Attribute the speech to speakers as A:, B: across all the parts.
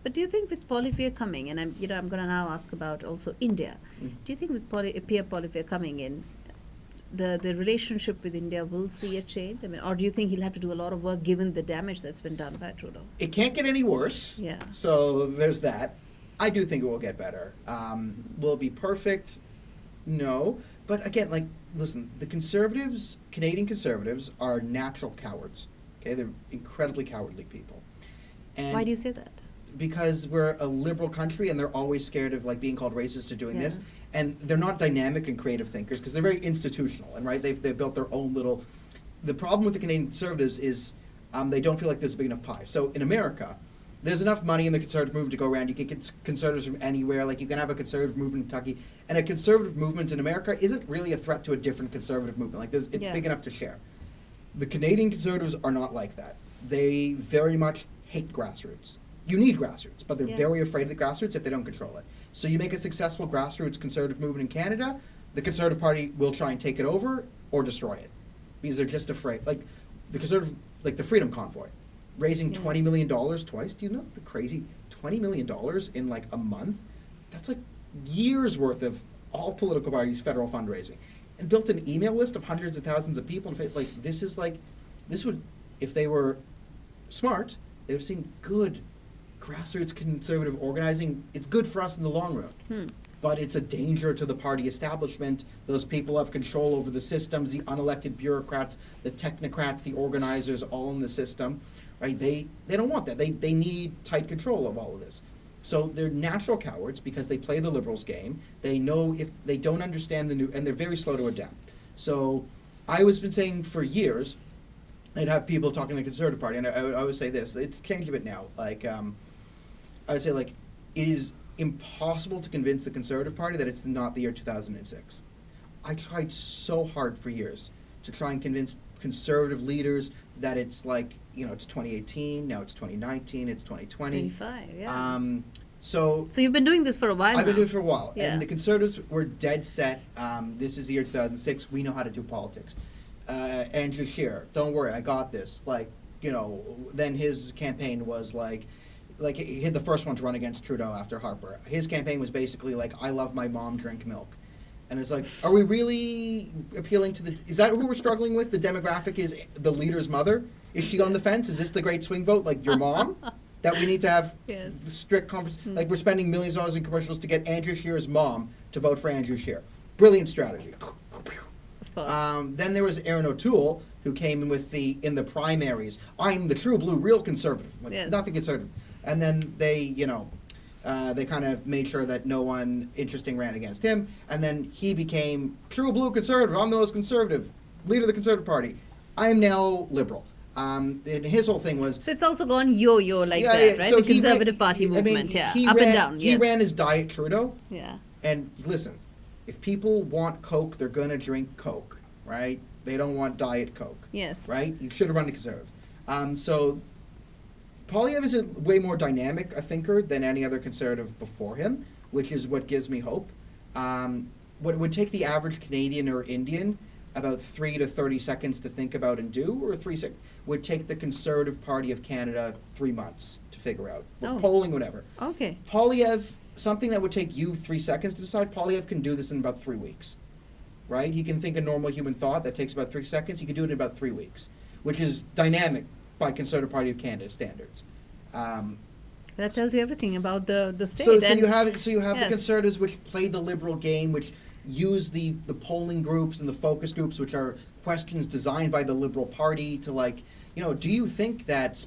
A: But do you think with Polievre coming, and I'm going to now ask about also India, do you think with Pierre Polievre coming in, the relationship with India will see a change? I mean, or do you think he'll have to do a lot of work given the damage that's been done by Trudeau?
B: It can't get any worse.
A: Yeah.
B: So there's that. I do think it will get better. Will it be perfect? No. But again, like, listen, the Conservatives, Canadian Conservatives, are natural cowards. Okay, they're incredibly cowardly people. And
A: why do you say that?
B: Because we're a liberal country and they're always scared of like being called racist or doing this, and they're not dynamic and creative thinkers because they're very institutional, and right, they've built their own little. The problem with the Canadian Conservatives is they don't feel like there's a big enough pie. So in America, there's enough money in the conservative movement to go around. You can get conservatives from anywhere. Like you can have a conservative movement in Kentucky, and a conservative movement in America isn't really a threat to a different conservative movement. Like it's big enough to share. The Canadian Conservatives are not like that. They very much hate grassroots. You need grassroots, but they're very afraid of the grassroots if they don't control it. So you make a successful grassroots conservative movement in Canada, the Conservative Party will try and take it over or destroy it. Because they're just afraid. Like the Conservative, like the Freedom Convoy, raising $20 million twice. Do you know the crazy $20 million in like a month? That's like years worth of all political parties' federal fundraising. And built an email list of hundreds of thousands of people. Like this would, if they were smart, they would have seen good grassroots conservative organizing. It's good for us in the long run, but it's a danger to the party establishment. Those people have control over the systems, the unelected bureaucrats, the technocrats, the organizers, all in the system, right? They don't want that. They need tight control of all of this. So they're natural cowards because they play the Liberals' game. They know if they don't understand the new, and they're very slow to adapt. So I was been saying for years, I'd have people talking to the Conservative Party, and I would say this. It's changed a bit now. Like, I would say, like, it is impossible to convince the Conservative Party that it's not the year 2006. I tried so hard for years to try and convince conservative leaders that it's like, it's 2018, now it's 2019, it's 2020.
A: 25, yeah.
B: So
A: you've been doing this for a while
B: I've been doing it for a while.
A: Yeah.
B: And the Conservatives were dead set. This is the year 2006. We know how to do politics. Andrew Scheer, don't worry, I got this. Like, then his campaign was like he hit the first one to run against Trudeau after Harper. His campaign was basically like, I love my mom, drink milk. And it's like, are we really appealing to is that who we're struggling with? The demographic is the leader's mother? Is she on the fence? Is this the great swing vote, like your mom? That we need to have strict conversation. Like we're spending millions of dollars in commercials to get Andrew Scheer's mom to vote for Andrew Scheer. Brilliant strategy. Then there was Erin O'Toole, who came in with in the primaries. I'm the true blue, real conservative. Like, nothing conservative. And then they kind of made sure that no one interesting ran against him. And then he became true blue conservative. I'm the most conservative leader of the Conservative Party. I am now liberal. And his whole thing was...
A: So it's also gone yo-yo like that, right? So the Conservative Party movement, up and down,
B: He ran his Diet Trudeau.
A: Yeah.
B: And listen, if people want Coke, they're going to drink Coke, right? They don't want Diet Coke.
A: Yes.
B: Right? You should have run the Conservative. So Polievre is a way more dynamic a thinker than any other Conservative before him, which is what gives me hope. What it would take the average Canadian or Indian about 3 to 30 seconds to think about and do, or 3 seconds, would take the Conservative Party of Canada 3 months to figure out. Polling, whatever.
A: Okay.
B: Polievre, something that would take you 3 seconds to decide, Polievre can do this in about 3 weeks. Right? He can think a normal human thought that takes about 3 seconds. He can do it in about 3 weeks, which is dynamic by Conservative Party of Canada standards.
A: That tells you everything about the state.
B: So you have the Conservatives, which play the liberal game, which use the polling groups and the focus groups, which are questions designed by the Liberal Party to do you think that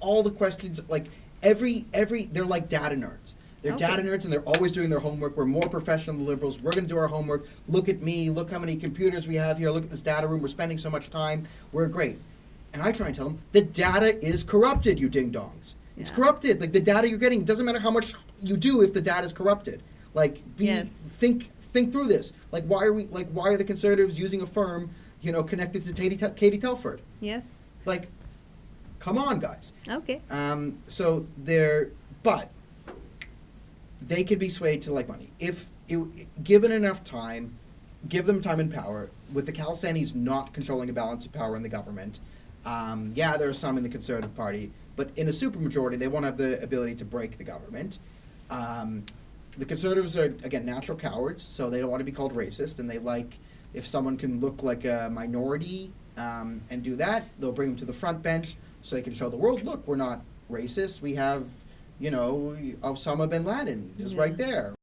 B: all the questions, like every they're like data nerds. They're data nerds and they're always doing their homework. We're more professional than the Liberals. We're going to do our homework. Look at me. Look how many computers we have here. Look at this data room. We're spending so much time. We're great. And I try and tell them, the data is corrupted, you ding-dongs. It's corrupted. Like, the data you're getting, it doesn't matter how much you do if the data is corrupted. Like, think through this. Like, why are the Conservatives using a firm, connected to Katie Telford?
A: Yes.
B: Like, come on, guys.
A: Okay.
B: But they could be swayed to like money. Given enough time, give them time and power, with the Khalistanis not controlling a balance of power in the government, there are some in the Conservative Party, But in a supermajority, they won't have the ability to break the government. The Conservatives are, again, natural cowards, so they don't want to be called racist, and they like if someone can look like a minority and do that, they'll bring them to the front bench so they can show the world, look, we're not racist. We have, you know, Osama bin Laden is
A: Yeah.
B: right there.